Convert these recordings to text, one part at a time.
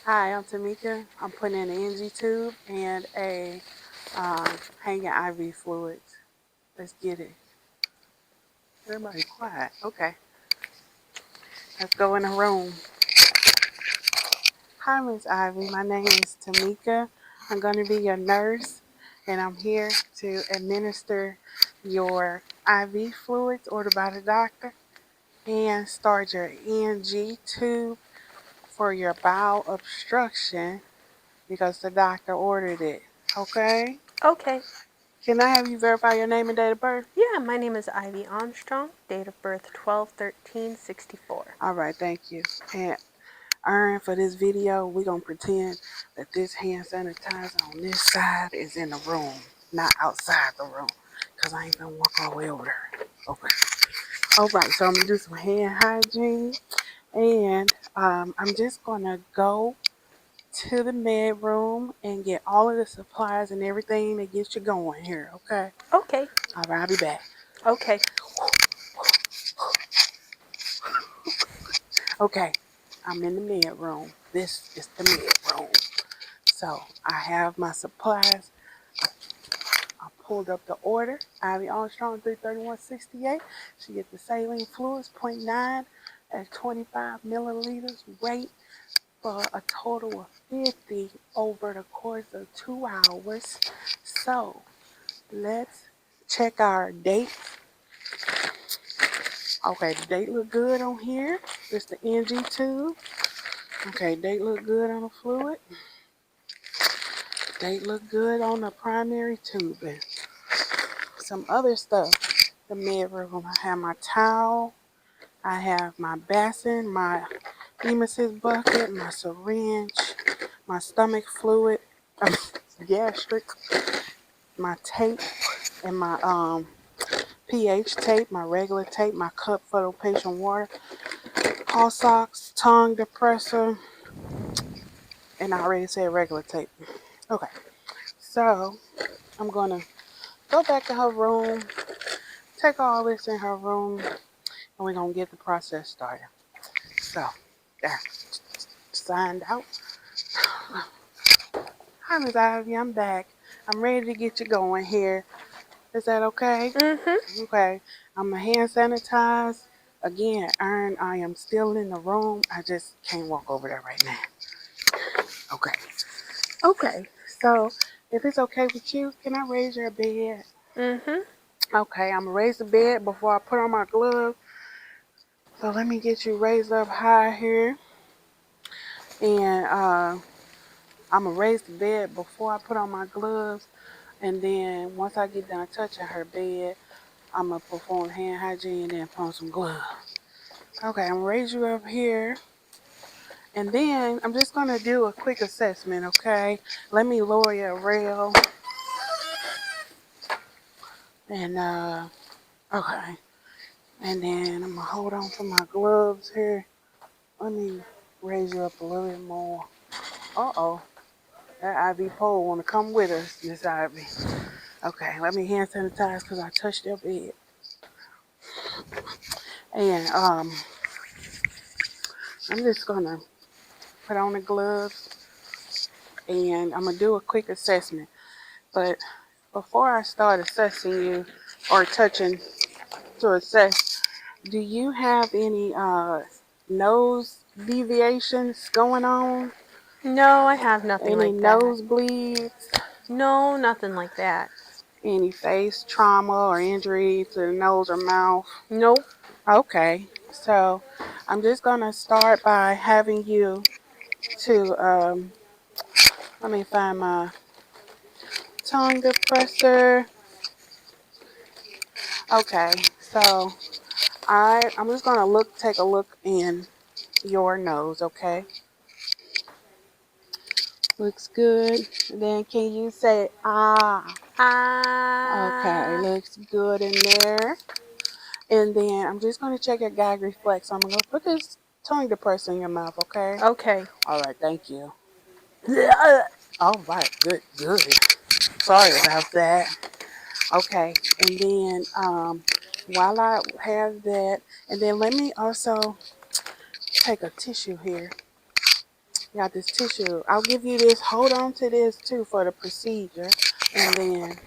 Hi, I'm Tamika. I'm putting in an NG tube and a hanging IV fluids. Let's get it. Everybody quiet. Okay, let's go in the room. Hi, Miss Ivy. My name is Tamika. I'm going to be your nurse, and I'm here to administer your IV fluids ordered by the doctor and start your NG tube for your bowel obstruction because the doctor ordered it. Okay? Okay. Can I have you verify your name and date of birth? Yeah, my name is Ivy Armstrong, date of birth 12/13/64. All right, thank you. And Aaron, for this video, we're going to pretend that this hand sanitizer on this side is in the room, not outside the room, because I ain't going to walk all the way over there. Okay. All right, so I'm going to do some hand hygiene, and I'm just going to go to the med room and get all of the supplies and everything that gets you going here, okay? Okay. All right, I'll be back. Okay. Okay, I'm in the med room. This is the med room. So I have my supplies. I pulled up the order. Ivy Armstrong 331.68. She gets the saline fluids 0.9 at 25 milliliters rate for a total of 50 over the course of 2 hours. So let's check our date. Okay, the date look good on here. It's the NG tube. Okay, date look good on the fluid. Date look good on the primary tubing. Some other stuff. The med room. I have my towel. I have my basin, my emesis bucket, my syringe, my stomach fluid, gastric, my tape, and my pH tape, my regular tape, my cup for the patient water, call socks, tongue depressor, and I already said regular tape. Okay, so I'm gonna go back to her room, take all this in her room, and we're gonna get the process started. So, there, signed out. Hi, Miss Ivy, I'm back. I'm ready to get you going here. Is that okay? Mm-hmm. Okay. I'm a hand sanitize. Again, Aaron, I am still in the room. I just can't walk over there right now. Okay. Okay. So, if it's okay with you, can I raise your bed? Mm-hmm. Okay, I'm gonna raise the bed before I put on my gloves. So let me get you raised up high here. And I'm gonna raise the bed before I put on my gloves. And then once I get done touching her bed, I'm gonna perform hand hygiene and put on some gloves. Okay, I'm gonna raise you up here. And then I'm just gonna do a quick assessment, okay? Let me lower your rail. And okay. And then I'm gonna hold on for my gloves here. Let me raise you up a little bit more. Uh-oh. That Ivy pole wanna come with us, Miss Ivy. Okay, let me hand sanitize because I touched your bed. And I'm just gonna put on the gloves and I'm gonna do a quick assessment. But before I start assessing you or touching to assess, do you have any nose deviations going on? No, I have nothing Any like that. nosebleeds? No, nothing like that. Any face trauma or injury to the nose or mouth? Nope. Okay, so I'm just gonna start by having you to let me find my tongue depressor. Okay, so I'm just gonna take a look in your nose. Okay, looks good. Then can you say ah? Okay, Ah. looks good in there. And then I'm just gonna check your gag reflex. I'm gonna put this tongue depressor in your mouth. Okay. Okay. All right. Thank you. All right. Good. Good. Sorry about that. Okay. And then while I have that, and then let me also take a tissue here Got this tissue. I'll give you this. Hold on to this too for the procedure. And then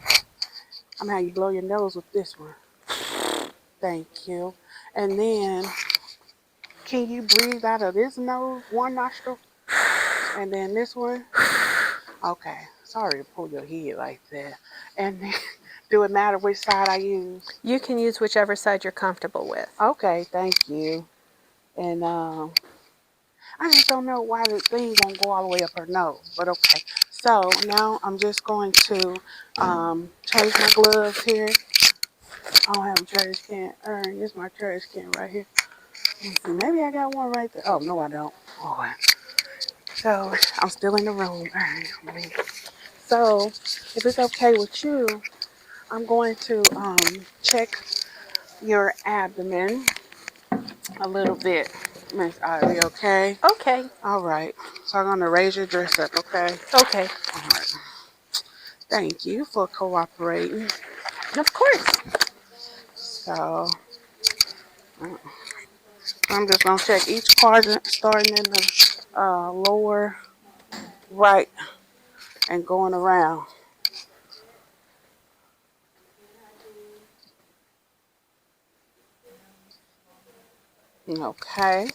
I'm gonna have you blow your nose with this one. Thank you. And then can you breathe out of this nose, one nostril? And then this one? Okay. Sorry to pull your head like that. And then, do it matter which side I use? You can use whichever side you're comfortable with. Okay, thank you. And I just don't know why the thing won't go all the way up her nose, but okay. So now I'm just going to change my gloves here. I don't have a trash can. This is my trash can right here. Let's see, maybe I got one right there. Oh, no, I don't. Oh, so I'm still in the room. So if it's okay with you, I'm going to check your abdomen a little bit, Miss Ivy, okay? Okay. All right. So I'm going to raise your dress up, okay? Okay. All right. Thank you for cooperating. Of course. So I'm just going to check each quadrant starting in the lower right and going around. Okay.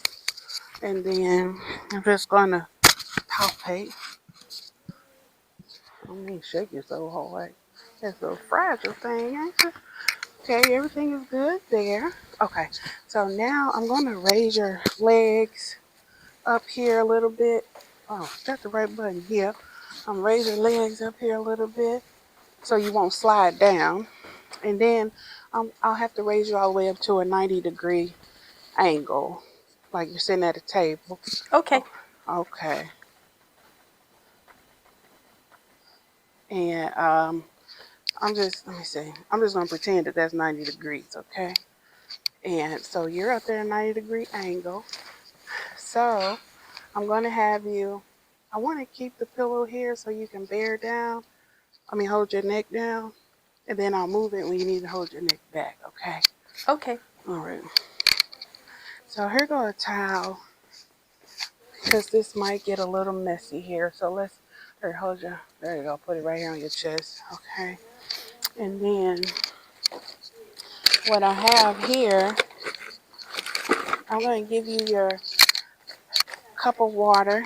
And then I'm just going to palpate. I don't mean shake you so hard. That's a fragile thing, ain't it? Okay, everything is good there. Okay, so now I'm going to raise your legs up here a little bit. Oh, that's the right button here. I'm raising legs up here a little bit so you won't slide down. And then I'll have to raise you all the way up to a 90-degree angle, like you're sitting at a table. Okay. Okay. And let me see. I'm just going to pretend that that's 90 degrees, okay? And so you're up there at a 90-degree angle. So I'm going to have you, I want to keep the pillow here so you can hold your neck down. And then I'll move it when you need to hold your neck back, okay? Okay. All right. So here go a towel, because this might get a little messy here. So hold your, there you go, put it right here on your chest, okay? And then what I have here, I'm going to give you your cup of water.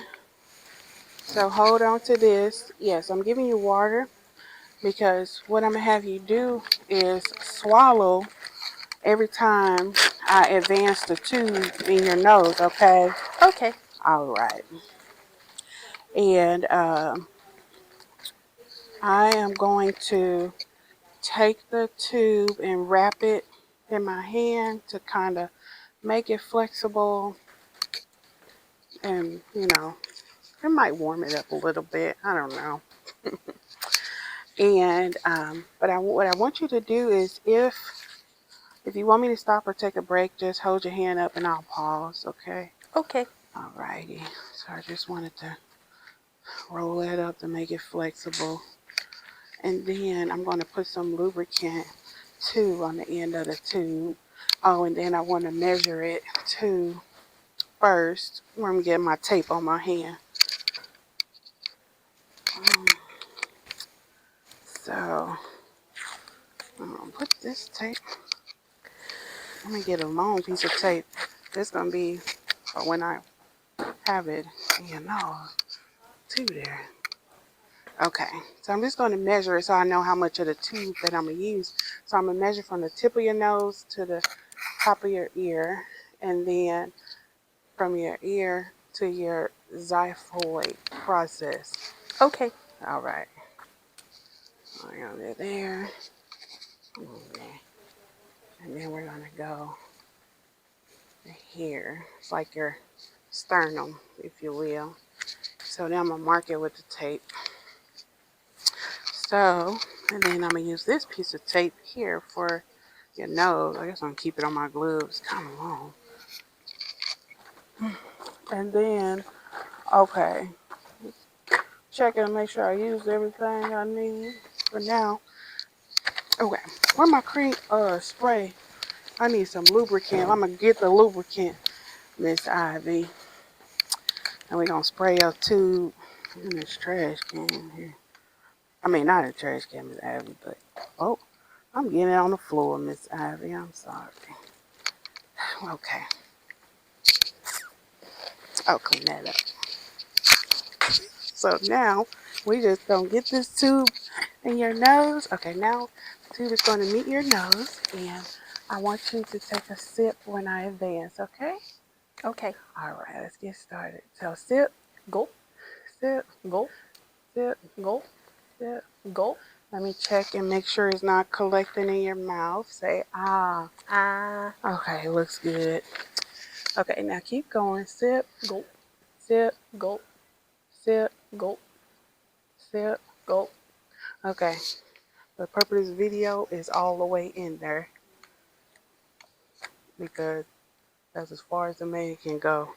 So hold on to this. Yes, I'm giving you water because what I'm going to have you do is swallow every time I advance the tube in your nose, okay? Okay. All right. And I am going to take the tube and wrap it in my hand to kind of make it flexible, and it might warm it up a little bit. I don't know. And what I want you to do is, if you want me to stop or take a break, just hold your hand up and I'll pause, okay? Okay. All righty. So I just wanted to roll that up to make it flexible. And then I'm going to put some lubricant too on the end of the tube. Oh, and then I want to measure it too first. I'm getting my tape on my hand. So I'm going to put this tape. Let me get a long piece of tape. This going to be for when I have it, too there. Okay, so I'm just going to measure it so I know how much of the tube that I'm going to use. So I'm going to measure from the tip of your nose to the top of your ear, and then from your ear to your xiphoid process. Okay. All right. Over there. Okay. And then we're going to go here. It's like your sternum, if you will. So now I'm going to mark it with the tape. So, and then I'm going to use this piece of tape here for your nose. I guess I'm going to keep it on my gloves. It's kind of long. And then, okay, check and make sure I used everything I need for now. Okay, where my cream spray? I need some lubricant. I'm going to get the lubricant, Miss Ivy. And we're going to spray your tube in this trash can here. I mean, not a trash can, Miss Ivy, but, oh, I'm getting it on the floor, Miss Ivy. I'm sorry. Okay. I'll clean that up. So now, we just going to get this tube in your nose. Okay, now the tube is going to meet your nose, and I want you to take a sip when I advance, okay? Okay. All right, let's get started. So sip, Gulp, sip, gulp, sip, gulp, sip. gulp. Let me check and make sure it's not collecting in your mouth. Say, ah. Ah. Okay, looks good. Okay, now keep going. Sip, Gulp, sip, gulp, sip, gulp, sip. gulp. Okay, the purpose of this video is all the way in there because that's as far as the man can go.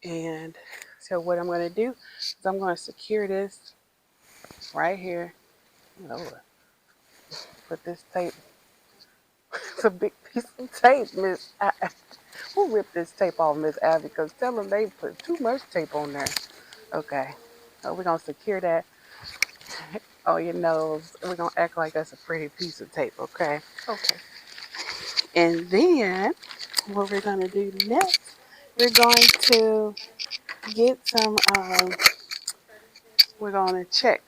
And so what I'm going to do is I'm going to secure this right here. Lord. Put this tape. It's a big piece of tape, Miss. Who ripped this tape off, Miss Abby? Because tell them they put too much tape on there. Okay. So we're going to secure that on your nose. We're going to act like that's a pretty piece of tape, okay? Okay. And then what we're going to do next, we're going to get some, we're going to check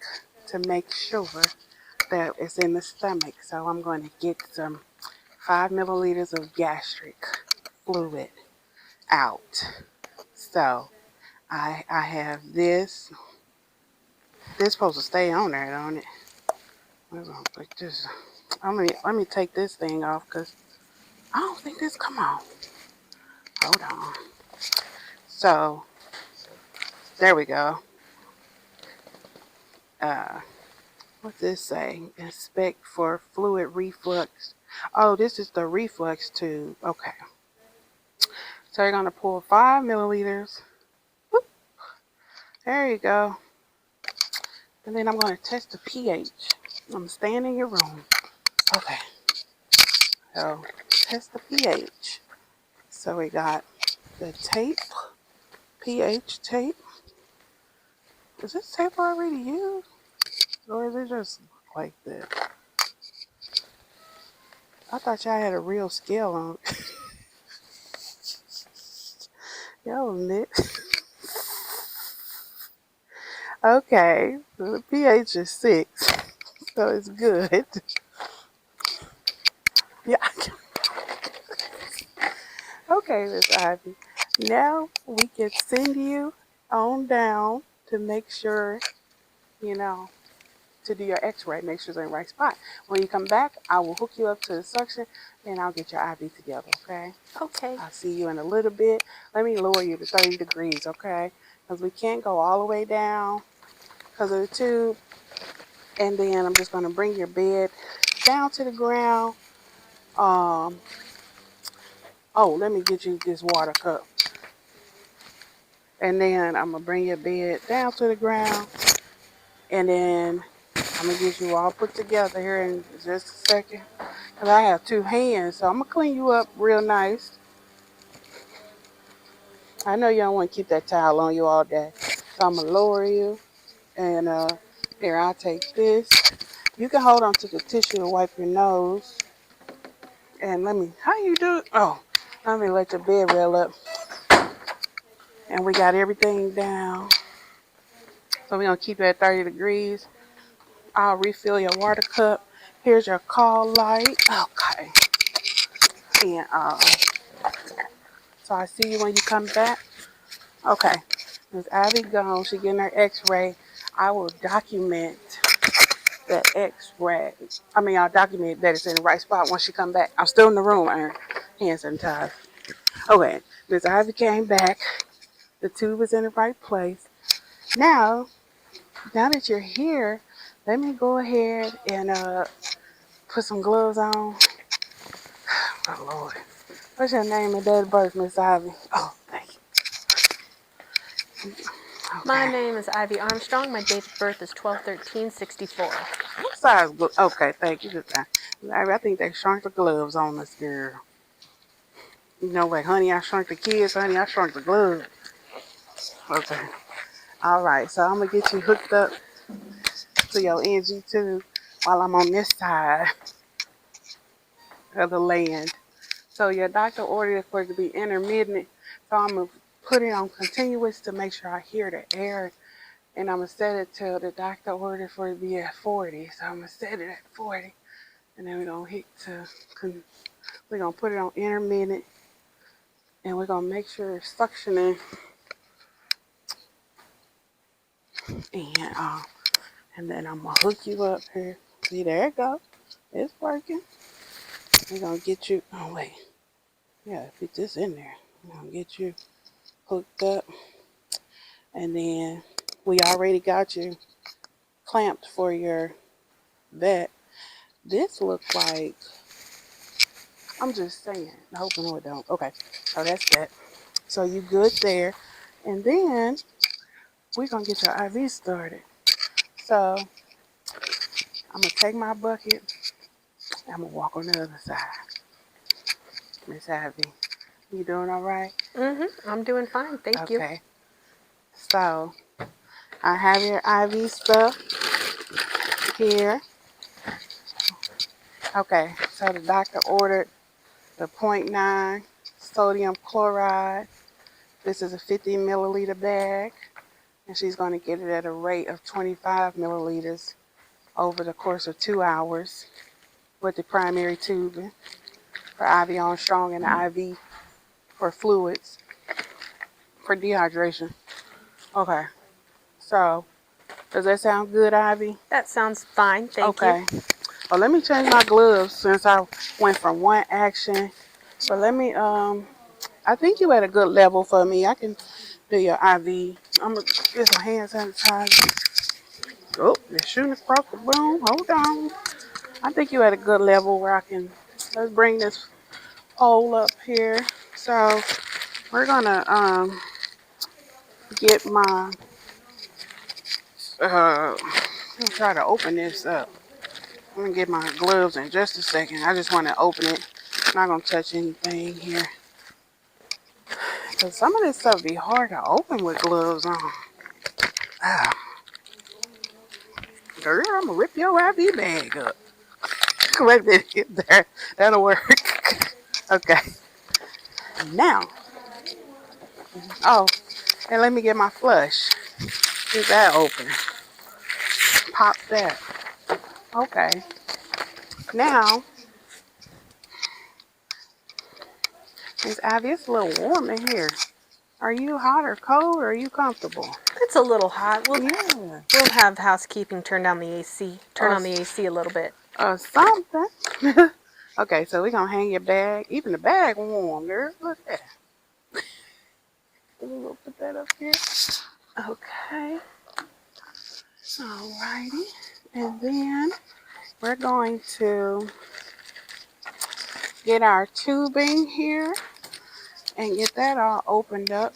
to make sure that it's in the stomach. So I'm going to get some 5 milliliters of gastric fluid out. So I have this. This supposed to stay on there, don't it? We're gonna put this. Let me take this thing off because I don't think this come off. Hold on. So there we go. What's this say? Inspect for fluid reflux. Oh, this is the reflux tube. Okay. So you're gonna pour 5 milliliters. Whoop. There you go. And then I'm gonna test the pH. I'm staying in your room. Okay. So test the pH. So we got the tape, pH tape. Is this tape already used? Or is it just like this? I thought y'all had a real scale on it. Y'all mixed. Okay, so the pH is 6, so it's good. Yeah. Okay, Miss Ivy. Now we can send you on down to make sure, you know, to do your x-ray, make sure it's in the right spot. When you come back, I will hook you up to the suction and I'll get your IV together, okay? Okay. I'll see you in a little bit. Let me lower you to 30 degrees, okay? Because we can't go all the way down because of the tube. And then I'm just going to bring your bed down to the ground. Oh, let me get you this water cup. And then I'm going to bring your bed down to the ground. And then I'm going to get you all put together here in just a second. Because I have 2 hands, so I'm going to clean you up real nice. I know you don't want to keep that towel on you all day. So I'm going to lower you. And here, I'll take this. You can hold on to the tissue to wipe your nose. And how you do it? Oh, let me let your bed rail up. And we got everything down. So we're going to keep it at 30 degrees. I'll refill your water cup. Here's your call light. Okay. And so I see you when you come back. Okay. Miss Abby gone. She getting her x-ray. I will document that x-ray. I'll document that it's in the right spot when she come back. I'm still in the room. Hand sanitizer. Okay. Miss Ivy came back. The tube is in the right place. Now that you're here, let me go ahead and put some gloves on. Oh, Lord. What's your name and date of birth, Miss Ivy? Oh, thank you. Okay. My name is Ivy Armstrong. My date of birth is 12/13/64. What size glove? Okay, thank you. Good time. Ivy, I think they shrunk the gloves on this girl. You know what, honey, I shrunk the kids. Honey, I shrunk the gloves. Okay. All right. So I'm gonna get you hooked up to your NG tube while I'm on this side of the land. So your doctor ordered it for it to be intermittent. So I'm gonna put it on continuous to make sure I hear the air. And I'm gonna set it till the doctor ordered for it to be at 40. So I'm gonna set it at 40. And then we're gonna we're gonna put it on intermittent and we're gonna make sure it's suctioning and and then I'm gonna hook you up here. See, there it goes. It's working. We're gonna get you. Oh wait, yeah, put this in there. We're gonna get you hooked up, and then we already got you clamped for your vet. This looks like. I'm just saying. I hope no it don't. Okay, so that's that. So you good there, and then we're gonna get your IV started. So I'm gonna take my bucket. I'm gonna walk on the other side. Miss Ivy, you doing all right? I'm doing fine, thank you. Okay. So I have your IV stuff here. Okay. So the doctor ordered the 0.9 sodium chloride. This is a 50 milliliter bag, and she's going to get it at a rate of 25 milliliters over the course of 2 hours with the primary tubing for IV on strong and the IV for fluids for dehydration. Okay. So does that sound good, Ivy? That sounds fine, thank you. Okay. Well, let me change my gloves since I went from one action. But let me, I think you at a good level for me. I can do your IV. I'm going to get some hand sanitizer. Oh, they're shooting across the room. Hold on. I think you at a good level where I can, let's bring this pole up here. So we're going to get my, I'm going to try to open this up. I'm going to get my gloves in just a second. I just want to open it. I'm not going to touch anything here. Because some of this stuff be hard to open with gloves on. Ah. Girl, I'm going to rip your IV bag up. Correct it there. That'll work. Okay. Now. Oh, and let me get my flush. Get that open. Pop that. Okay. Now, Miss Ivy, it's a little warm in here. Are you hot or cold, or are you comfortable? It's a little hot. Yeah. We'll have housekeeping turn down the AC. Turn on the AC a little bit. Something. Okay, so we're going to hang your bag. Even the bag warm, girl. Look at that. We'll put that up here. Okay. Alrighty. And then we're going to get our tubing here and get that all opened up.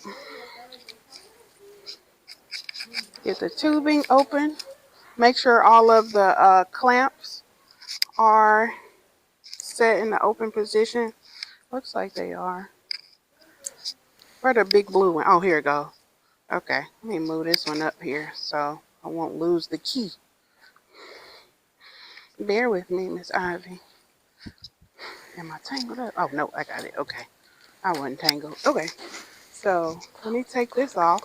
Get the tubing open. Make sure all of the clamps are set in the open position. Looks like they are. Where the big blue one? Oh, here it goes. Okay, let me move this one up here so I won't lose the key. Bear with me, Miss Ivy. Am I tangled up? Oh, no, I got it. Okay. I wasn't tangled. Okay. So let me take this off.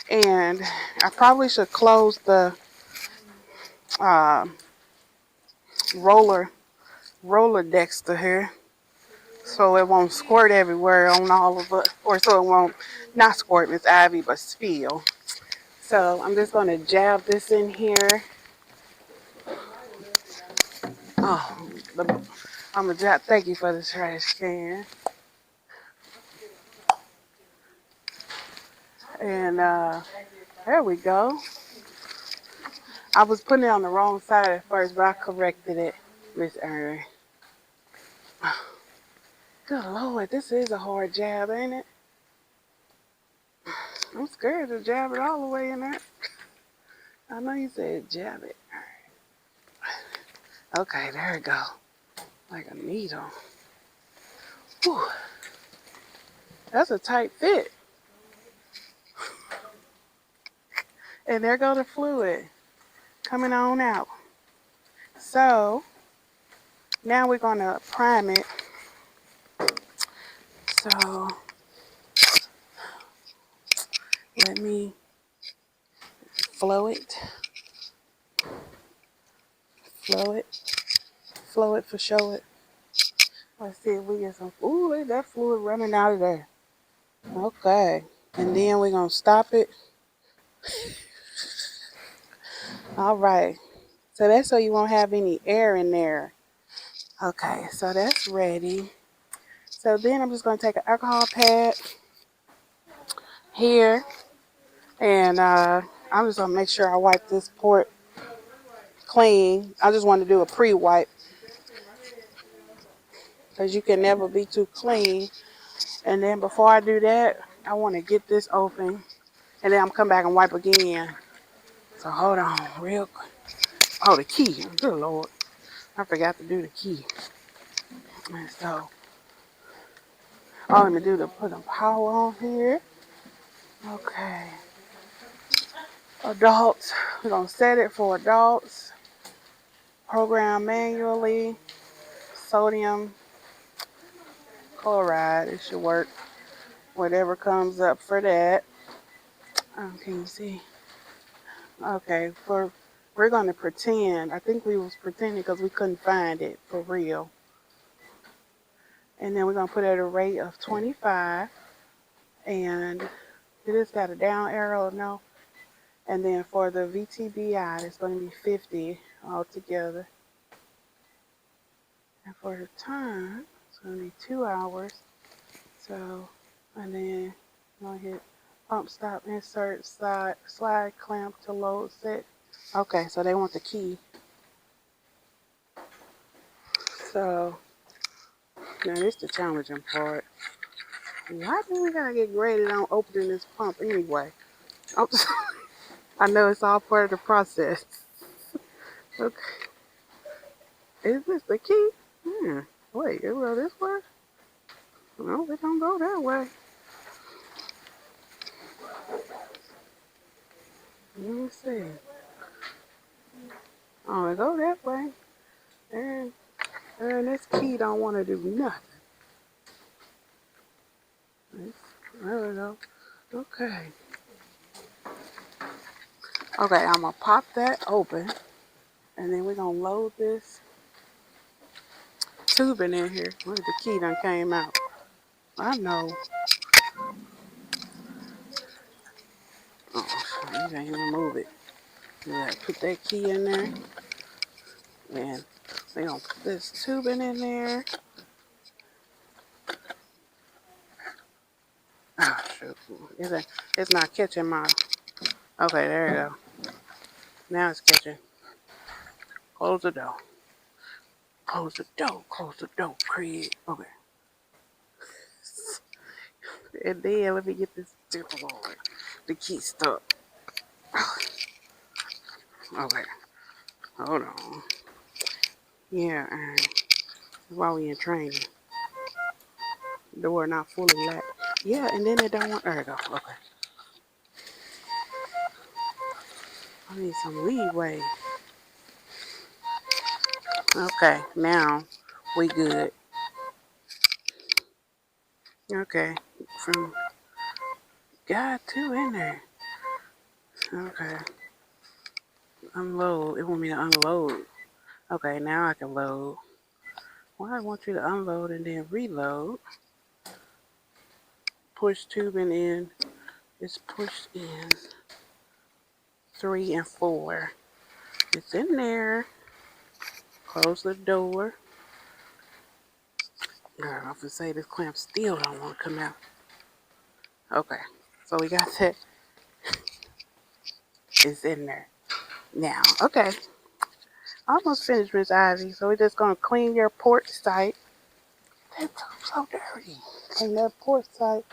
And I probably should close the roller dexter here so it won't squirt everywhere on all of it, or so it won't not squirt, Miss Ivy, but spill. So I'm just going to jab this in here. Oh, I'm going to jab. Thank you for the trash can. And there we go. I was putting it on the wrong side at first, but I corrected it, Miss Erin. Good Lord, this is a hard jab, ain't it? I'm scared to jab it all the way in there. I know you said jab it. Okay, there we go. Like a needle. Whew. That's a tight fit. And there go the fluid coming on out. So now we're going to prime it. So let me flow it. Flow it. Flow it for show it. Let's see if we get some. Ooh, look at that fluid running out of there. Okay. And then we're going to stop it. All right. So that's so you won't have any air in there. Okay, so that's ready. So then I'm just going to take an alcohol pad here. And I'm just going to make sure I wipe this port clean. I just want to do a pre-wipe, because you can never be too clean. And then before I do that, I want to get this open. And then I'm come back and wipe again. So hold on real quick. Oh, the key. Good Lord. I forgot to do the key. And so all I'm going to do is put some power on here. Okay. Adults. We're going to set it for adults. Program manually. Sodium chloride. It should work. Whatever comes up for that. Can you see? Okay. We're going to pretend. I think we was pretending because we couldn't find it for real. And then we're going to put it at a rate of 25. And it just got a down arrow, no? And then for the VTBI, it's going to be 50 altogether. And for the time, it's going to be 2 hours. So, and then I'm going to hit pump stop, insert, slide clamp to load set. Okay, so they want the key. So, now this is the challenging part. Why do we got to get graded on opening this pump anyway? I know it's all part of the process. Okay. Is this the key? Wait, it go this way? No, we don't go that way. Let me see. Oh, it go that way. And this key don't want to do nothing. There we go. Okay. Okay, I'm going to pop that open. And then we're going to load this tubing in here. Look, the key done came out. I know. Oh, you can't even move it. You gotta put that key in there. And we're going to put this tubing in there. Oh, shoot. It's not catching my... Okay, there you go. Now it's catching. Close the door. Close the door. Close the door, Craig. Okay. And then let me get this the key stuck. Okay. Hold on. Yeah, while we in training. Door not fully locked. Yeah, and then it don't want... There we go. Okay. I need some leeway. Okay, now we good. Okay, from got two in there. Okay, unload. It want me to unload. Okay, now I can load. Well, I want you to unload and then reload. Push tubing in. It's pushed in 3 and 4. It's in there. Close the door. I have to say this clamp still don't want to come out. Okay, so we got that. It's in there now. Okay, almost finished, Miss Ivy. So we're just gonna clean your port site. That's so dirty. Clean that port site.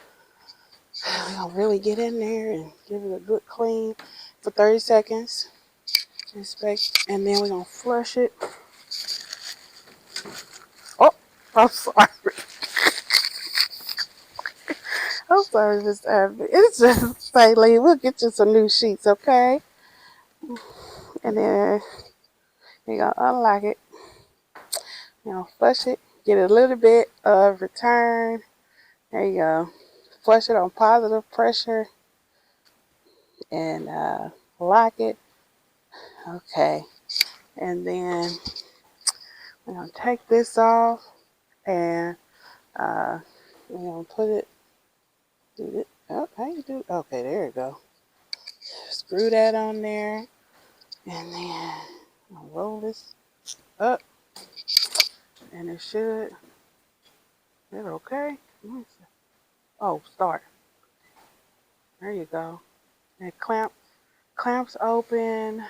We're gonna really get in there and give it a good clean for 30 seconds. Inspect, and then we're gonna flush it. Oh, I'm sorry. I'm sorry, Miss Abby. It's just like, we'll get you some new sheets, okay? And then you're gonna unlock it. Flush it. Get a little bit of return. There you go. Flush it on positive pressure and lock it. Okay. And then we're gonna take this off and we're gonna put it. Do it. Oh, how you do? Okay, there you go. Screw that on there, and then I'll roll this up, and it should. Is it okay? Oh, start. There you go. And clamps open.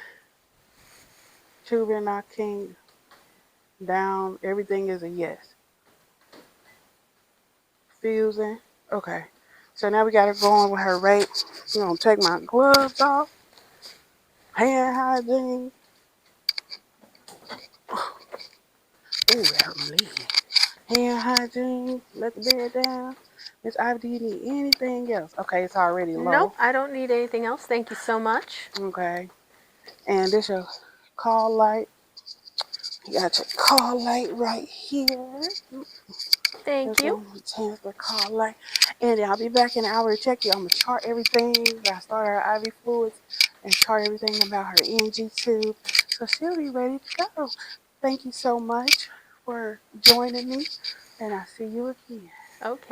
Tube knocking down. Everything is a yes. Fusing. Okay. So now we gotta go on with her rate. I'm gonna take my gloves off. Hand hygiene. Ooh, that relief. Hand hygiene. Let the bed down. Miss Ivy, do you need anything else? Okay, it's already low. Nope, I don't need anything else. Thank you so much. Okay. And this your call light. You got your call light right here. Thank you. Change the call light. And I'll be back in an hour to check you. I'm going to chart everything. I start her IV fluids and chart everything about her NG tube. So she'll be ready to go. Thank you so much for joining me. And I'll see you again. Okay.